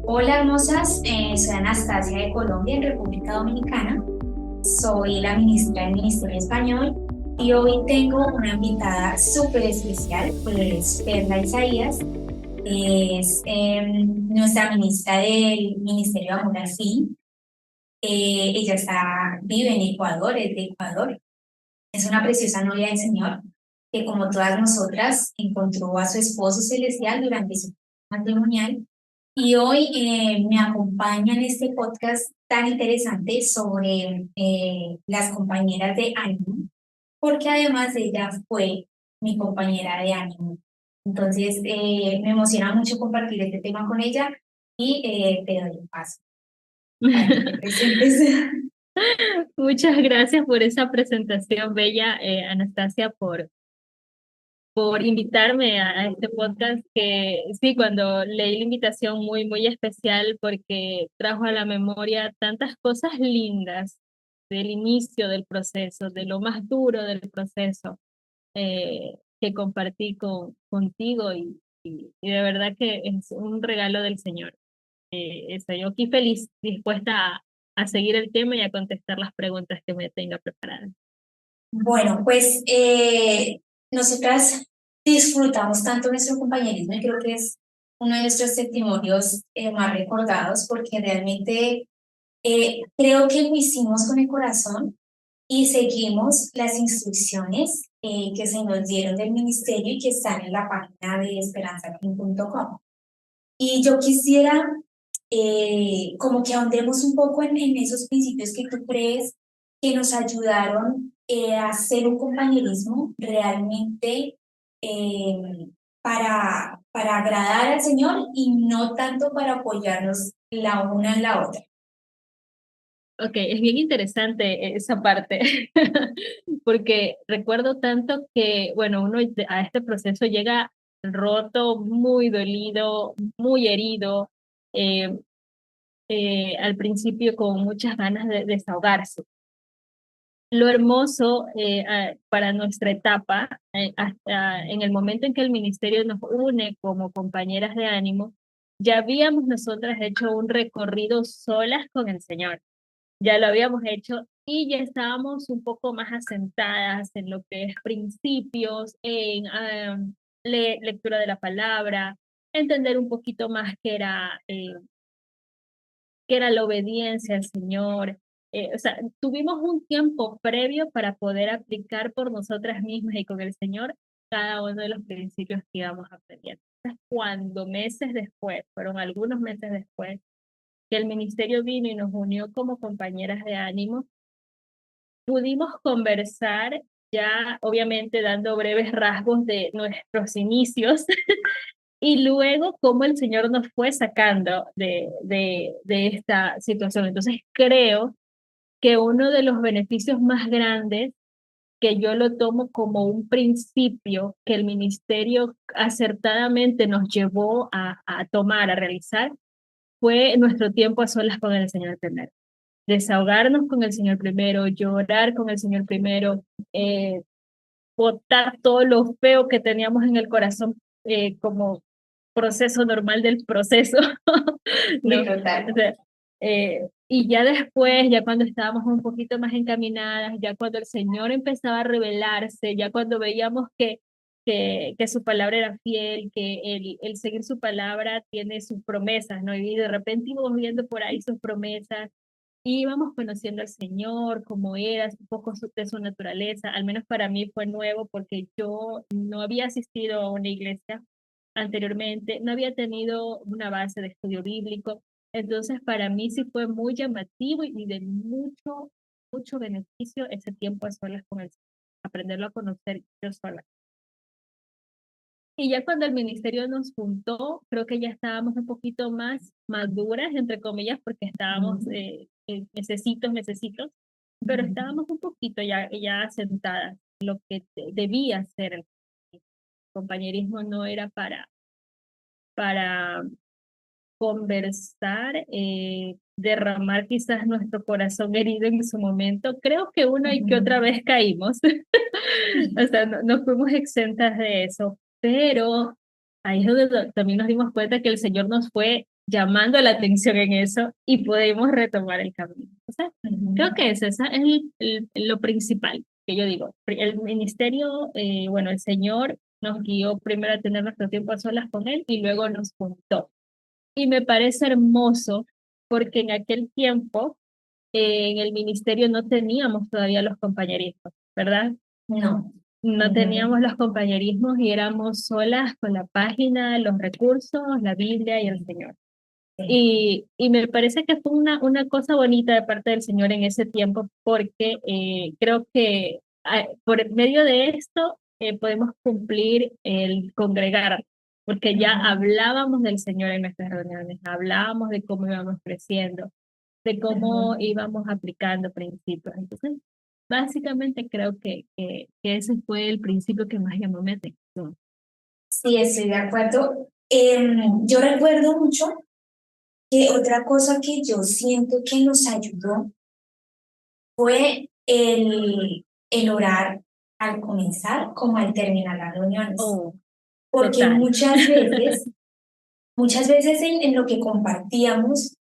Hola hermosas, soy Anastasia de Colombia, en República Dominicana. Soy la ministra del Ministerio Español y hoy tengo una invitada súper especial, pues Perla Isaías, es nuestra ministra del Ministerio de Amor al Fin. Ella vive en Ecuador, es de Ecuador. Es una preciosa novia del Señor que, como todas nosotras, encontró a su esposo celestial durante su matrimonial y hoy me acompaña en este podcast tan interesante sobre las compañeras de ánimo, porque además ella fue mi compañera de ánimo. Entonces, me emociona mucho compartir este tema con ella y te doy un paso para que te presentes. Muchas gracias por esa presentación bella, Anastasia, por invitarme a este podcast que sí, cuando leí la invitación muy especial porque trajo a la memoria tantas cosas lindas del inicio del proceso, de lo más duro del proceso que compartí contigo y de verdad que es un regalo del Señor. Estoy aquí feliz, dispuesta a seguir el tema y a contestar las preguntas que me tenga preparadas. Bueno, pues nosotras disfrutamos tanto nuestro compañerismo y creo que es uno de nuestros testimonios más recordados porque realmente creo que lo hicimos con el corazón y seguimos las instrucciones que se nos dieron del ministerio y que están en la página de esperanzafin.com. Y yo quisiera como que ahondemos un poco en esos principios que tú crees que nos ayudaron a hacer un compañerismo realmente para agradar al Señor y no tanto para apoyarnos la una en la otra. Ok, es bien interesante esa parte, porque recuerdo tanto que, bueno, uno a este proceso llega roto, muy dolido, muy herido, eh, al principio con muchas ganas de desahogarse. Lo hermoso para nuestra etapa, hasta en el momento en que el ministerio nos une como compañeras de ánimo, ya habíamos nosotras hecho un recorrido solas con el Señor, ya lo habíamos hecho y ya estábamos un poco más asentadas en lo que es principios, en lectura de la palabra, entender un poquito más qué era la obediencia al Señor. O sea, tuvimos un tiempo previo para poder aplicar por nosotras mismas y con el Señor cada uno de los principios que íbamos aprendiendo. Entonces, cuando meses después, fueron algunos meses después, que el ministerio vino y nos unió como compañeras de ánimo, pudimos conversar ya obviamente dando breves rasgos de nuestros inicios y luego cómo el Señor nos fue sacando de esta situación. Entonces creo que uno de los beneficios más grandes que yo lo tomo como un principio que el ministerio acertadamente nos llevó a tomar, a realizar, fue nuestro tiempo a solas con el Señor primero. Desahogarnos con el Señor primero, llorar con el Señor primero, eh, botar todo lo feo que teníamos en el corazón como proceso normal del proceso, Sí, ¿no? total. O sea, y ya después, ya cuando estábamos un poquito más encaminadas, ya cuando el Señor empezaba a revelarse, ya cuando veíamos que su palabra era fiel, que el seguir su palabra tiene sus promesas, ¿no? Y de repente íbamos viendo por ahí sus promesas, y íbamos conociendo al Señor, cómo era, un poco de su naturaleza. Al menos para mí fue nuevo porque yo no había asistido a una iglesia anteriormente, no había tenido una base de estudio bíblico. Entonces, para mí sí fue muy llamativo y de mucho beneficio ese tiempo a solas con el Señor, aprenderlo a conocer yo sola. Y ya cuando el ministerio nos juntó, creo que ya estábamos un poquito más maduras, entre comillas, porque estábamos necesitos, pero estábamos un poquito ya asentadas. Lo que debía ser el compañerismo no era para conversar, derramar quizás nuestro corazón herido en su momento. Creo que una y que otra vez caímos, o sea, no fuimos exentas de eso, pero ahí es donde también nos dimos cuenta que el Señor nos fue llamando la atención en eso y podemos retomar el camino. O sea, creo Ujú. que esa es lo principal que yo digo. El ministerio, bueno, el Señor nos guió primero a tener nuestro tiempo a solas con Él y luego nos juntó. Y me parece hermoso porque en aquel tiempo en el ministerio no teníamos todavía los compañerismos, ¿verdad? No. No Ujú. teníamos los compañerismos y éramos solas con la página, los recursos, la Biblia y el Señor. Sí. Y me parece que fue una cosa bonita de parte del Señor en ese tiempo porque creo que por medio de esto podemos cumplir el congregar, porque ya Ujú. hablábamos del Señor en nuestras reuniones, hablábamos de cómo íbamos creciendo, de cómo Ujú. íbamos aplicando principios. Entonces, básicamente creo que ese fue el principio que más llamó mi atención. Sí, estoy de acuerdo. Yo recuerdo mucho que otra cosa que yo siento que nos ayudó fue el orar al comenzar como al terminar las reuniones. Oh, Porque total. muchas veces en lo que compartíamos,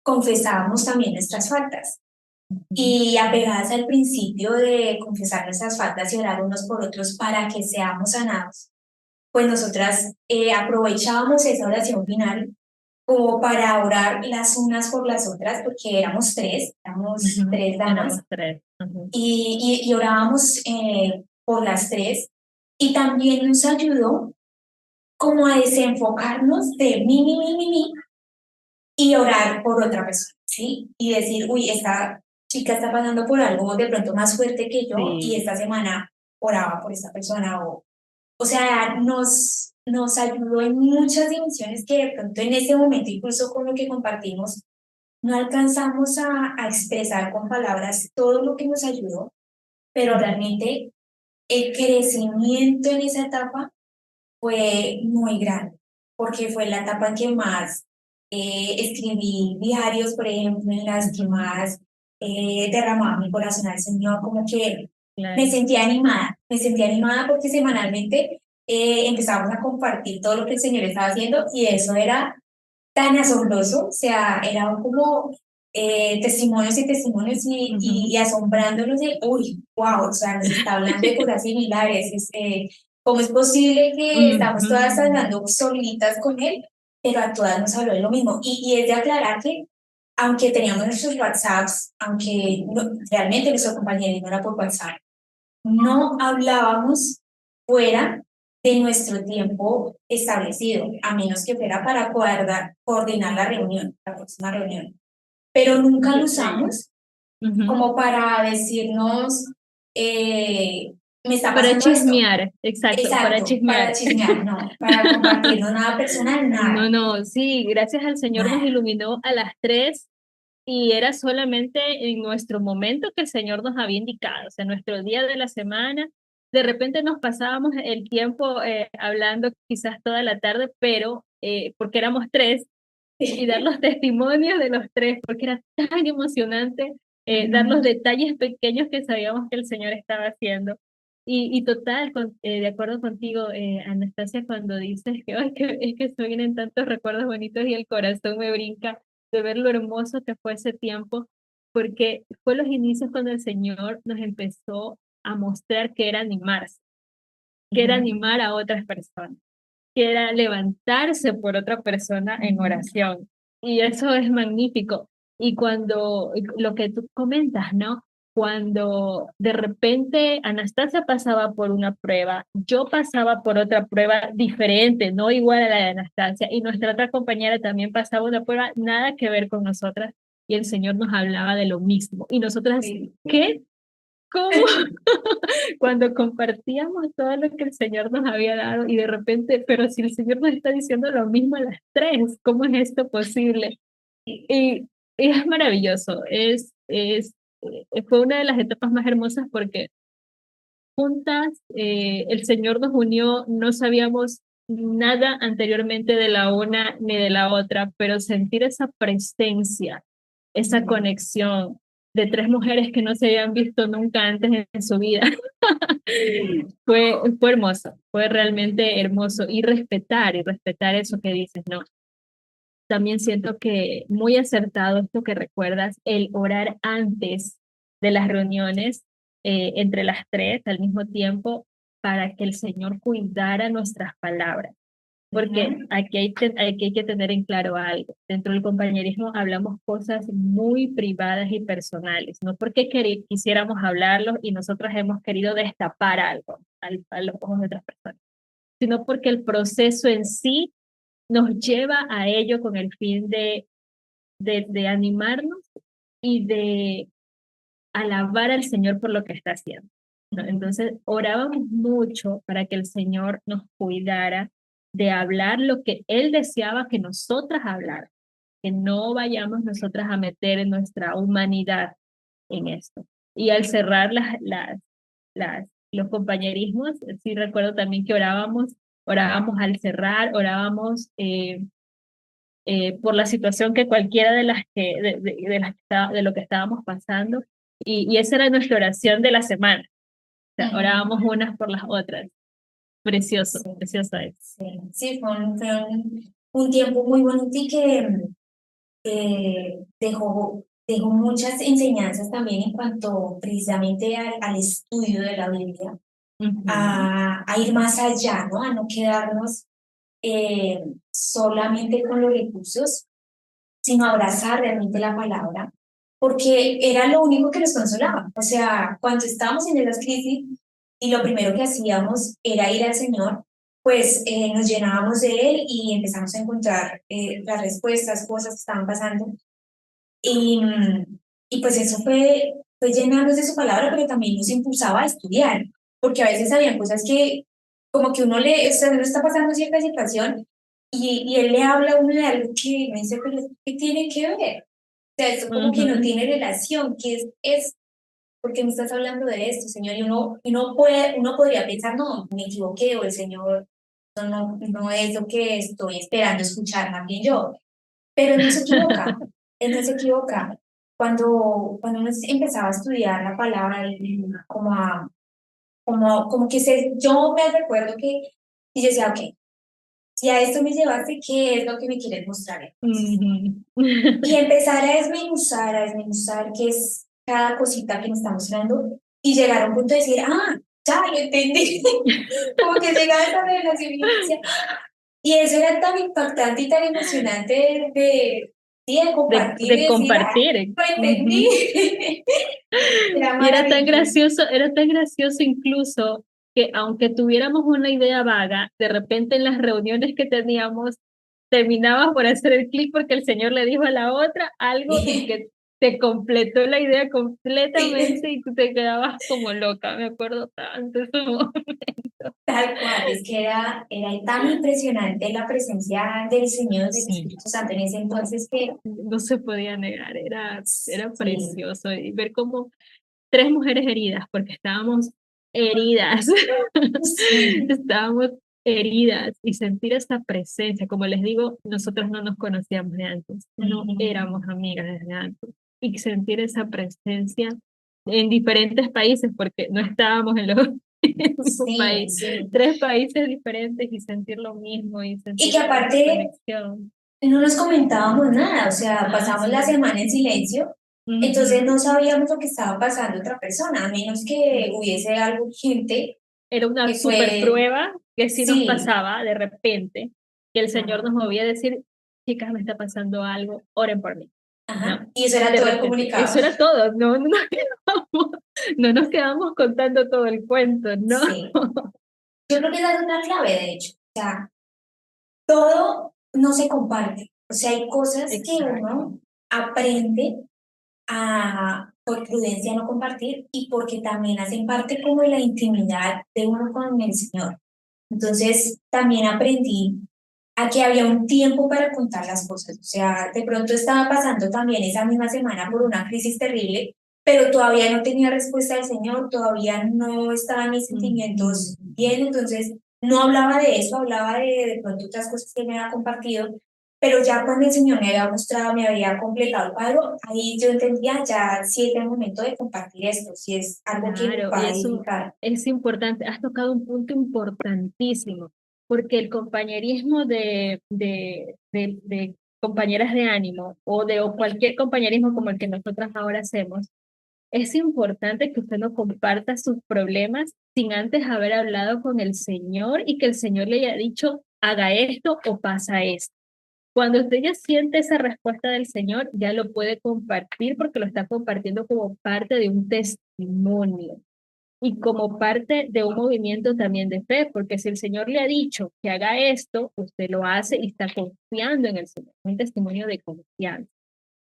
confesábamos también nuestras faltas. Ujú, Y apegadas al principio de confesar nuestras faltas y orar unos por otros para que seamos sanados, pues nosotras aprovechábamos esa oración final como para orar las unas por las otras, porque éramos ujú. tres damas, Éramos tres. Ujú. y orábamos por las tres. Y también nos ayudó como a desenfocarnos de mí, y orar por otra persona, ¿sí? Y decir, uy, esta chica está pasando por algo de pronto más fuerte que yo y Sí. esta semana oraba por esta persona. O sea, nos ayudó en muchas dimensiones que de pronto en ese momento, incluso con lo que compartimos, no alcanzamos a expresar con palabras todo lo que nos ayudó, pero Ujú. realmente el crecimiento en esa etapa fue muy grande, porque fue la etapa en que más escribí diarios, por ejemplo, en las que Ujú. más derramaba mi corazón al Señor, como que Claro. me sentía animada porque semanalmente empezábamos a compartir todo lo que el Señor estaba haciendo y eso era tan asombroso, o sea, eran como testimonios y testimonios Ujú, y asombrándonos de, uy, wow, o sea, nos está hablando de cosas similares, ¿cómo es posible que estamos todas ujú. hablando solitas con él, pero a todas nos habló de lo mismo? Y es de aclarar que, aunque teníamos nuestros WhatsApps, aunque realmente nuestro compañero no era por WhatsApp, no hablábamos fuera de nuestro tiempo establecido, a menos que fuera para coordinar la reunión, la próxima reunión. Pero nunca lo Sí. usamos Ujú. como para decirnos, me está Para pasando esto. chismear, exacto, para Exacto, para chismear. chismear, no, para compartirnos nada personal, No, nada, no, sí, gracias al Señor nos nada. iluminó a las tres y era solamente en nuestro momento que el Señor nos había indicado, o sea, nuestro día de la semana. De repente nos pasábamos el tiempo hablando quizás toda la tarde, pero porque éramos tres y dar los testimonios de los tres, porque era tan emocionante dar los Ujú. detalles pequeños que sabíamos que el Señor estaba haciendo. Y total, de acuerdo contigo, Anastasia, cuando dices que, ay, que es que se vienen tantos recuerdos bonitos y el corazón me brinca de ver lo hermoso que fue ese tiempo, porque fue los inicios cuando el Señor nos empezó a mostrar que era Ujú. animar a otras personas, que era levantarse por otra persona en Ujú. oración. Y eso es magnífico. Y cuando lo que tú comentas, ¿no? Cuando de repente Anastasia pasaba por una prueba, yo pasaba por otra prueba diferente, no igual a la de Anastasia, y nuestra otra compañera también pasaba una prueba nada que ver con nosotras, y el Señor nos hablaba de lo mismo. Y nosotras, Sí. ¿qué? ¿Cómo? Cuando compartíamos todo lo que el Señor nos había dado y de repente, pero si el Señor nos está diciendo lo mismo a las tres, ¿cómo es esto posible? Y es maravilloso, fue una de las etapas más hermosas porque juntas el Señor nos unió, no sabíamos nada anteriormente de la una ni de la otra, pero sentir esa presencia, esa Ujú. conexión de tres mujeres que no se habían visto nunca antes en su vida. Fue hermoso, fue realmente hermoso y respetar eso que dices, ¿no? También siento que muy acertado esto que recuerdas, el orar antes de las reuniones entre las tres al mismo tiempo para que el Señor cuidara nuestras palabras. Porque Ujú. aquí hay que tener en claro algo. Dentro del compañerismo hablamos cosas muy privadas y personales, no porque quisiéramos hablarlos y nosotros hemos querido destapar algo a los ojos de otras personas, sino porque el proceso en sí nos lleva a ello con el fin de animarnos y de alabar al Señor por lo que está haciendo, ¿no? Entonces, orábamos mucho para que el Señor nos cuidara de hablar lo que Él deseaba que nosotras habláramos, que no vayamos nosotras a meter en nuestra humanidad en esto. Y al cerrar los compañerismos, sí recuerdo también que orábamos al cerrar, orábamos por la situación que cualquiera de lo que estábamos pasando. Y esa era nuestra oración de la semana. O sea, Ujú. orábamos unas por las otras. Precioso, Sí, precioso es. sí, sí, fue un tiempo muy bonito y que dejó muchas enseñanzas también en cuanto precisamente al estudio de la Biblia, Ujú, a ir más allá, ¿no? A no quedarnos solamente con los recursos, sino abrazar realmente la palabra, porque era lo único que nos consolaba. O sea, cuando estábamos en esas crisis y lo primero que hacíamos era ir al Señor, pues nos llenábamos de Él y empezamos a encontrar las respuestas, cosas que estaban pasando. Y, y pues eso fue llenarnos de su palabra, pero también nos impulsaba a estudiar, porque a veces habían cosas que como que o sea, uno está pasando cierta situación y él le habla a uno de algo que me dice, pero ¿qué tiene que ver? O sea, eso como que no ujú, tiene relación, ¿qué es? ¿Por qué me estás hablando de esto, Señor? Uno podría pensar, no, me equivoqué, o el Señor no es lo que estoy esperando escuchar, más bien yo. Pero él no se equivoca, él no se equivoca. Cuando uno empezaba a estudiar la palabra, como que yo me recuerdo que, y yo decía, ok, si a esto me llevaste, ¿qué es lo que me quieres mostrar entonces? ujú. Y empezar a desmenuzar qué es cada cosita que me está mostrando y llegar a un punto de decir, ya lo entendí. Como que llegaba a esa revelación y yo decía, y eso era tan impactante y tan emocionante sí, de compartir y De decir, compartir. lo entendí. Ujú. Era Y maravilloso. era tan gracioso incluso que aunque tuviéramos una idea vaga, de repente en las reuniones que teníamos, terminabas por hacer el clic porque el Señor le dijo a la otra algo y que te completó la idea completamente y tú te quedabas como loca. Me acuerdo tanto ese momento. Tal cual, es que era tan impresionante la presencia del Señor, del Sí, Espíritu Santo en ese entonces que no se podía negar, era sí, precioso y ver cómo tres mujeres heridas, porque estábamos heridas, sí. estábamos heridas y sentir esa presencia, como les digo, nosotros no nos conocíamos de antes, no Ujú. éramos amigas desde antes, y sentir esa presencia en diferentes países, porque no estábamos en los en el mismo Sí, país, sí. tres países diferentes y sentir lo mismo y Y sentir que esa aparte conexión. no nos comentábamos nada, o sea, pasamos la Sí. semana en silencio, entonces Ujú. no sabíamos lo que estaba pasando otra persona, a menos que hubiese algo urgente Era una que super fue, prueba que sí nos sí, pasaba de repente, que el Señor ajá, nos movía a decir, chicas, me está pasando algo, oren por mí, ¿no? ajá, y eso era De todo el repente, comunicado. eso era todo, no nos quedamos, no nos quedamos contando todo el cuento, ¿no? Sí, yo creo que esa es una clave, de hecho, o sea, todo no se comparte, o sea, hay cosas que Exacto. uno aprende por prudencia no compartir y porque también hacen parte como de la intimidad de uno con el Señor. Entonces, también aprendí a que había un tiempo para contar las cosas. O sea, de pronto estaba pasando también esa misma semana por una crisis terrible, pero todavía no tenía respuesta del Señor, todavía no estaban mis Ujú. sentimientos bien, entonces no hablaba de eso, hablaba de pronto otras cosas que me había compartido, pero ya cuando el Señor me había mostrado, me había completado el cuadro, ahí yo entendía ya si es el momento de compartir esto, si es algo que me Claro, va y a eso edificar. es importante. Has tocado un punto importantísimo, porque el compañerismo compañeras de ánimo o cualquier compañerismo como el que nosotras ahora hacemos, es importante que usted no comparta sus problemas sin antes haber hablado con el Señor y que el Señor le haya dicho, haga esto o pasa esto. Cuando usted ya siente esa respuesta del Señor, ya lo puede compartir porque lo está compartiendo como parte de un testimonio y como parte de un movimiento también de fe, porque si el Señor le ha dicho que haga esto, usted lo hace y está confiando en el Señor, un testimonio de confianza.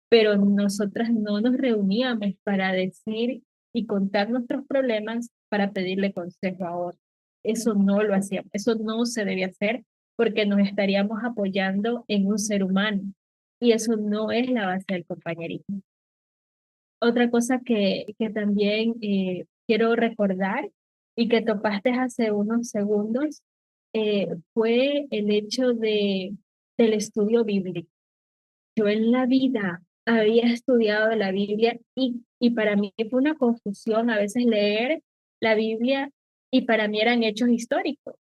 Pero nosotras no nos reuníamos para decir y contar nuestros problemas para pedirle consejo a otros. Eso no lo hacíamos, eso no se debe hacer porque nos estaríamos apoyando en un ser humano y eso no es la base del compañerismo. Otra cosa que también quiero recordar y que topaste hace unos segundos fue el hecho del estudio bíblico. Yo en la vida había estudiado la Biblia y para mí fue una confusión a veces leer la Biblia y para mí eran hechos históricos.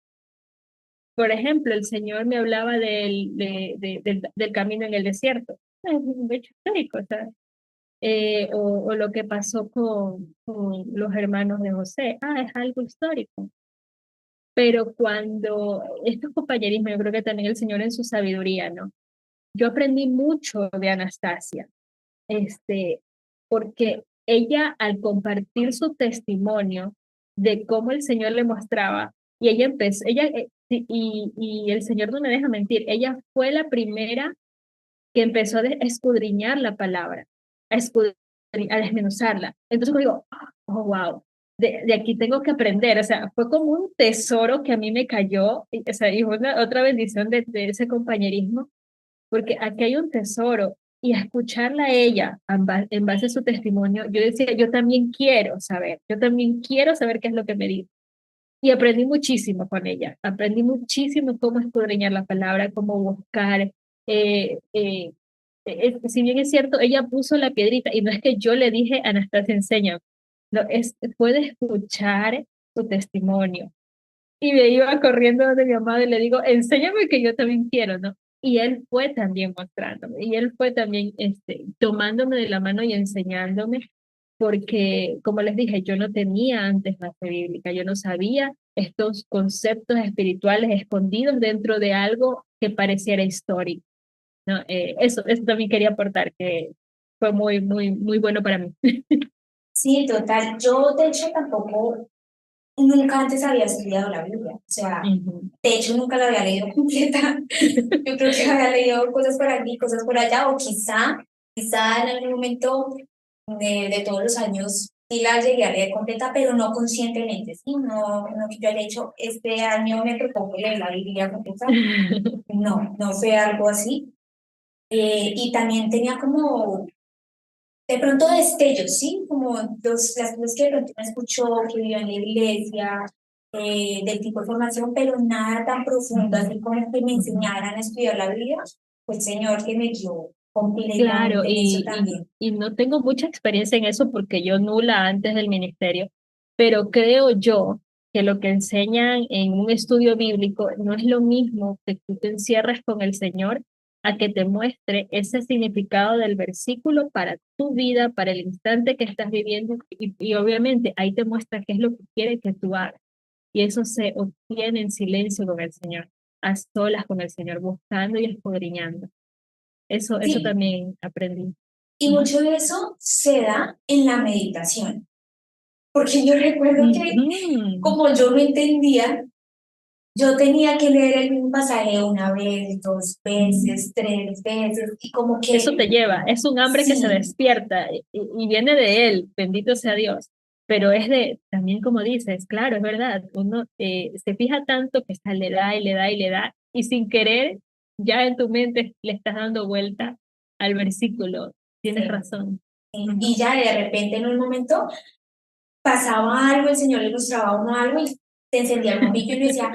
Por ejemplo, el Señor me hablaba del camino en el desierto. Es un hecho histórico, ¿sabes? O lo que pasó con los hermanos de José. Ah, es algo histórico. Pero cuando estos compañerismos, yo creo que también el Señor en su sabiduría, ¿no? Yo aprendí mucho de Anastasia, este, porque ella al compartir su testimonio de cómo el Señor le mostraba, y ella empezó, y el Señor no me deja mentir, ella fue la primera que empezó a escudriñar la palabra, a desmenuzarla. Entonces yo digo, oh, wow, de aquí tengo que aprender, o sea, fue como un tesoro que a mí me cayó, o sea, y fue otra bendición de ese compañerismo, porque aquí hay un tesoro y a escucharla a ella en base a su testimonio, yo decía, yo también quiero saber qué es lo que me dice. Y aprendí muchísimo con ella, aprendí muchísimo cómo escudriñar la palabra, cómo buscar. eh, eh, si bien es cierto, ella puso la piedrita y no es que yo le dije, Anastasia, enseña, no, puede escuchar su testimonio y me iba corriendo de mi amado y le digo, enséñame que yo también quiero, ¿no? Y él fue también mostrándome, y él fue también tomándome de la mano y enseñándome, porque, como les dije, yo no tenía antes base bíblica, yo no sabía estos conceptos espirituales escondidos dentro de algo que pareciera histórico, ¿no? Eso también quería aportar, que fue muy, muy, muy bueno para mí. Sí, total. Yo, de hecho, tampoco, nunca antes había estudiado la Biblia. O sea, Ujú. de hecho, nunca la había leído completa. Yo creo que había leído cosas por aquí, cosas por allá, o quizá en algún momento de todos los años sí la llegué a leer completa, pero no conscientemente, ¿sí? No, no que yo haya hecho, este año me propongo leer la Biblia completa. No, no fue algo así. Y también tenía como de pronto destellos, ¿sí? Como las cosas que de pronto me escuchó, que vio en la iglesia, del tipo de formación, pero nada tan profundo, así como que me enseñaran a estudiar la Biblia, fue el Señor que me guió Claro, completamente en eso también. y no tengo mucha experiencia en eso porque yo nula antes del ministerio, pero creo yo que lo que enseñan en un estudio bíblico no es lo mismo que tú te encierres con el Señor a que te muestre ese significado del versículo para tu vida, para el instante que estás viviendo y obviamente ahí te muestra qué es lo que quiere que tú hagas. Y eso se obtiene en silencio con el Señor, a solas con el Señor, buscando y escudriñando. Eso Sí, también aprendí. y Ujú. mucho de eso se da en la meditación, porque yo recuerdo que Ujú. como yo no entendía, yo tenía que leer el mismo pasaje una vez, dos veces, tres veces, y como Eso te que lleva, es un hambre que se sí, despierta y viene de Él, bendito sea Dios. Pero es de, también como dices, claro, es verdad, uno se fija tanto que está, le da y le da y le da, y sin querer, ya en tu mente le estás dando vuelta al versículo. Tienes sí, razón. sí. Y Ujú. ya de repente en un momento pasaba algo, el Señor le mostraba a uno algo y se encendía el bombillo y uno decía,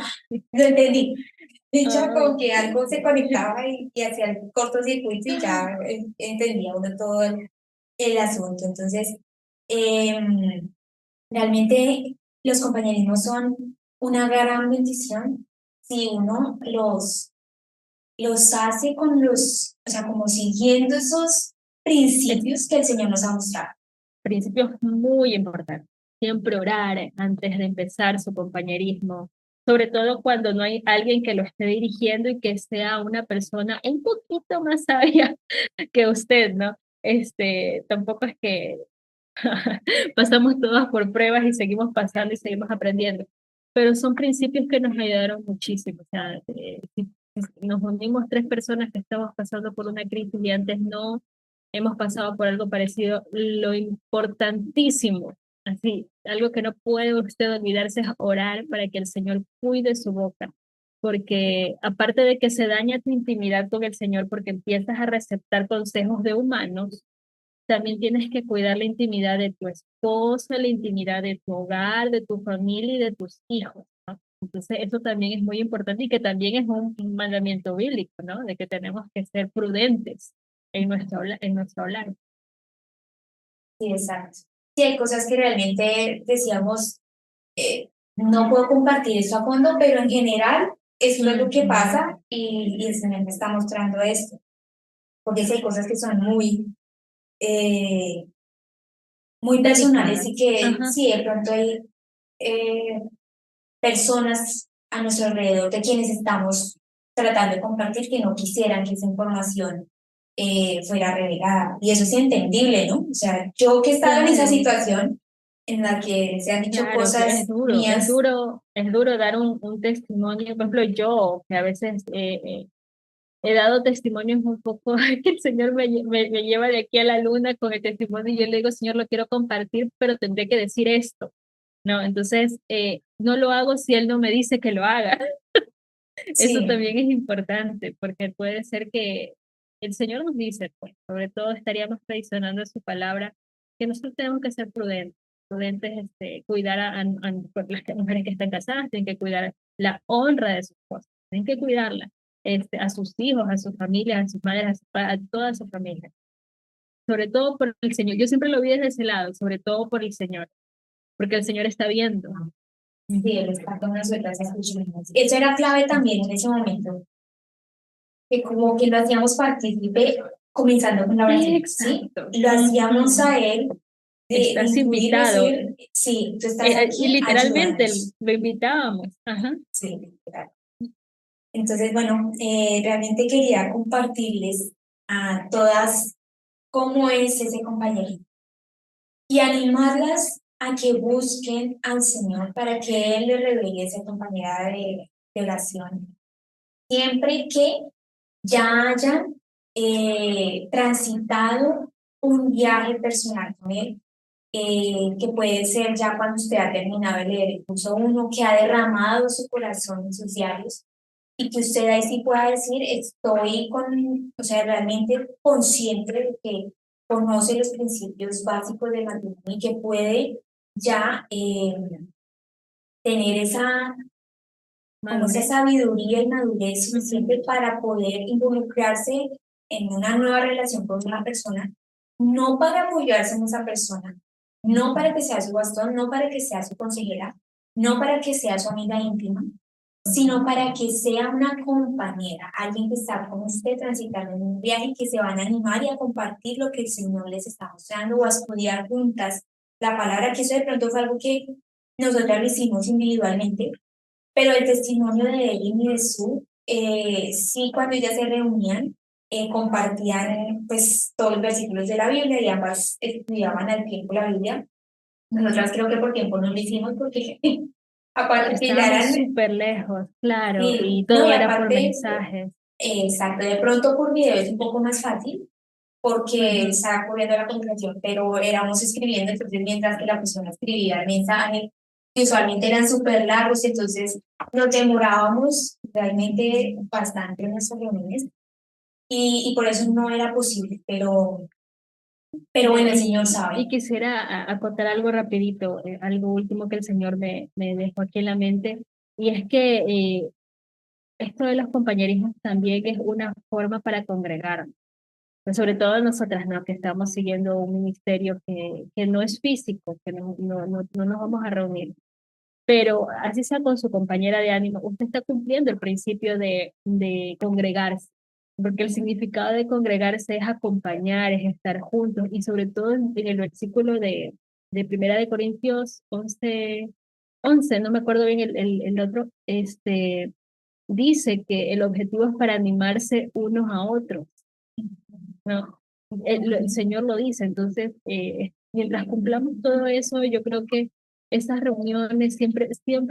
lo entendí. Y ya Ay, como que algo se sí. conectaba y hacía el cortocircuito y ya entendía uno todo el asunto. Entonces, realmente los compañerismos son una gran bendición si uno los hace con los, o sea, como siguiendo esos principios que el Señor nos ha mostrado. Principios muy importantes. Siempre orar antes de empezar su compañerismo, sobre todo cuando no hay alguien que lo esté dirigiendo y que sea una persona un poquito más sabia que usted, ¿no? Tampoco es que pasamos todas por pruebas y seguimos pasando y seguimos aprendiendo, pero son principios que nos ayudaron muchísimo. O sea, si nos unimos tres personas que estamos pasando por una crisis y antes no hemos pasado por algo parecido, lo importantísimo, así, algo que no puede usted olvidarse es orar para que el Señor cuide su boca, porque aparte de que se daña tu intimidad con el Señor porque empiezas a receptar consejos de humanos, también tienes que cuidar la intimidad de tu esposa, la intimidad de tu hogar, de tu familia y de tus hijos, ¿no? Entonces, eso también es muy importante y que también es un mandamiento bíblico, ¿no? De que tenemos que ser prudentes en nuestro hablar. Sí, exacto. Sí, hay cosas que realmente decíamos, no puedo compartir eso a fondo, pero en general eso es lo que pasa y el Señor me está mostrando esto. Porque sí hay cosas que son eh, muy personales y que Ajá. sí, de pronto hay eh, personas a nuestro alrededor de quienes estamos tratando de compartir que no quisieran que esa información fuera revelada. Y eso es entendible, ¿no? O sea, yo que he estado en esa Claro, situación en la que se han dicho claro, es cosas duro, mías, es duro dar un testimonio. Por ejemplo, yo, que a veces he dado testimonios un poco, que el Señor me lleva de aquí a la luna con el testimonio y yo le digo, Señor, lo quiero compartir, pero tendré que decir esto, ¿no? Entonces, no lo hago si Él no me dice que lo haga. Eso sí, también es importante, porque puede ser que el Señor nos dice, pues, sobre todo estaríamos traicionando su palabra, que nosotros tenemos que ser prudentes, prudentes, cuidar pues, las mujeres que están casadas, tienen que cuidar la honra de sus esposos, tienen que cuidarla, a sus hijos, a sus familias, a sus madres, a toda su familia, sobre todo por el Señor. Yo siempre lo vi desde ese lado, sobre todo por el Señor, porque el Señor está viendo. sí, Él está con nosotras escuchando. Eso era clave también en ese momento, que como que lo hacíamos partícipe comenzando con la oración, ¿sí? Exacto. Lo hacíamos a Él de Estás incluir, invitado. decir, sí, tú estás Y aquí, literalmente ayúdanos. lo invitábamos. Ajá. Sí, claro. Entonces, bueno, realmente quería compartirles a todas cómo es ese compañerismo y animarlas a que busquen al Señor para que Él les revele esa compañera de oración. Siempre que ya hayan transitado un viaje personal con Él, que puede ser ya cuando usted ha terminado de leer el curso uno, que ha derramado su corazón en sus diarios y que usted ahí sí pueda decir, estoy con, o sea, realmente consciente de que conoce los principios básicos del matrimonio y que puede ya tener esa, como esa Madurez. sabiduría y madurez suficiente para poder involucrarse en una nueva relación con una persona, no para apoyarse en esa persona, no para que sea su bastón, no para que sea su consejera, no para que sea su amiga íntima, sino para que sea una compañera, alguien que está con usted transitando en un viaje y que se van a animar y a compartir lo que el Señor les está mostrando o a estudiar juntas la palabra, que eso de pronto fue algo que nosotros lo hicimos individualmente, pero el testimonio de él y de su, sí, cuando ellas se reunían, compartían pues todos los versículos de la Biblia y ambas estudiaban al tiempo la Biblia. Nosotras creo que por tiempo no lo hicimos porque aparte que ya Estábamos eran, súper lejos, claro, sí, y no, todo y era por aparte, mensajes. exacto, de pronto por video es un poco más fácil porque Ujú. estaba corriendo la conversación, pero éramos escribiendo, entonces mientras que la persona escribía el mensaje, que usualmente eran súper largos, entonces nos demorábamos realmente bastante en nuestras reuniones y por eso no era posible, pero bueno, el Señor Y sabe. quisiera acotar algo rapidito, algo último que el Señor me dejó aquí en la mente, y es que esto de los compañerismos también es una forma para congregar, pues sobre todo nosotras, ¿no? Que estamos siguiendo un ministerio que no es físico, que no nos vamos a reunir, pero así sea con su compañera de ánimo, usted está cumpliendo el principio de congregarse, porque el significado de congregarse es acompañar, es estar juntos, y sobre todo en el versículo de Primera de Corintios 11, no me acuerdo bien el otro, dice que el objetivo es para animarse unos a otros, ¿no? El Señor lo dice, entonces, mientras cumplamos todo eso, yo creo que esas reuniones siempre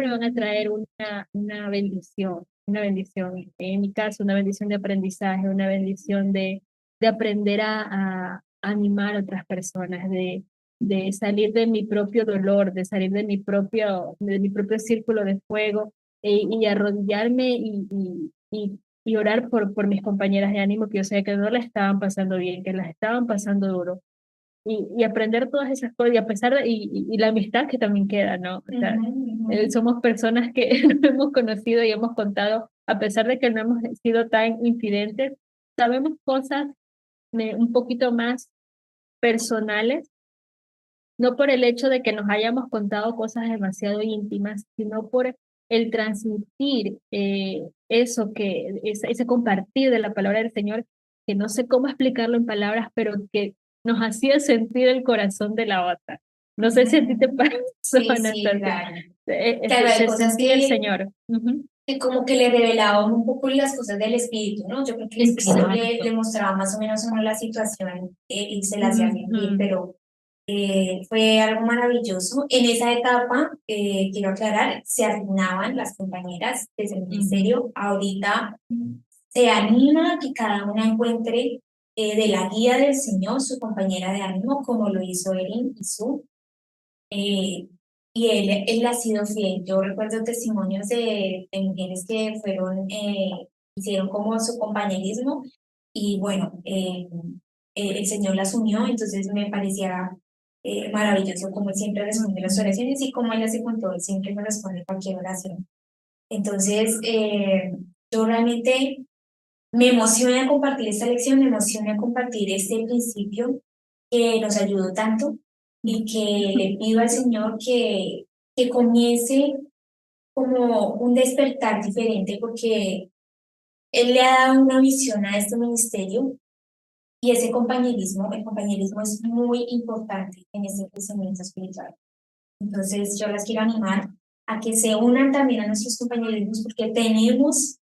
van a traer una bendición, en mi caso, una bendición de aprendizaje, una bendición de aprender a animar a otras personas, de salir de mi propio dolor, de salir de mi propio círculo de fuego, y arrodillarme y orar por mis compañeras de ánimo que yo sé que no la estaban pasando bien, que las estaban pasando duro, y aprender todas esas cosas, y a pesar y la amistad que también queda, ¿no? O sea, somos personas que nos hemos conocido y hemos contado, a pesar de que no hemos sido tan infidentes, sabemos cosas un poquito más personales, no por el hecho de que nos hayamos contado cosas demasiado íntimas, sino por el transmitir ese compartir de la palabra del Señor, que no sé cómo explicarlo en palabras, pero que nos hacía sentir el corazón de la otra. No sé si a ti te pasó, Sí, sí, Anastasia. claro. Claro, hay Se cosas sentía el Señor. que como que le revelaban un poco las cosas del espíritu, ¿no? Yo creo que el espíritu le Exacto. mostraba más o menos cómo la situación y se la hacía sentir, Ujú, pero fue algo maravilloso. En esa etapa, quiero aclarar, se asignaban las compañeras desde el ujú. ministerio. Ahorita se anima a que cada una encuentre de la guía del Señor su compañera de ánimo, como lo hizo Erin y Su. Eh, y él ha sido fiel. Yo recuerdo testimonios de mujeres que fueron, hicieron como su compañerismo y bueno, el Señor las unió, entonces me parecía maravilloso como él siempre responde las Ujú. oraciones y como él hace con todo, él siempre me responde cualquier oración. Entonces, yo realmente me emociona compartir esta lección, me emociona compartir este principio que nos ayudó tanto y que le pido al Señor que comience como un despertar diferente porque Él le ha dado una visión a este ministerio y ese compañerismo, el compañerismo es muy importante en este crecimiento espiritual. Entonces yo las quiero animar a que se unan también a nuestros compañerismos porque tenemos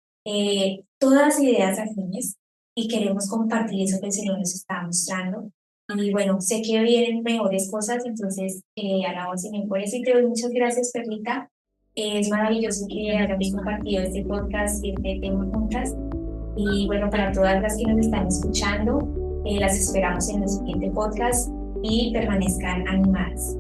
todas ideas afines y queremos compartir eso que el Señor nos está mostrando. Y bueno, sé que vienen mejores cosas, entonces alabo al Señor por eso y te doy muchas gracias, Perlita. Es maravilloso que Gracias a hayamos ti. compartido este podcast y este tema juntas. Y bueno, para todas las que nos están escuchando, las esperamos en el siguiente podcast y permanezcan animadas.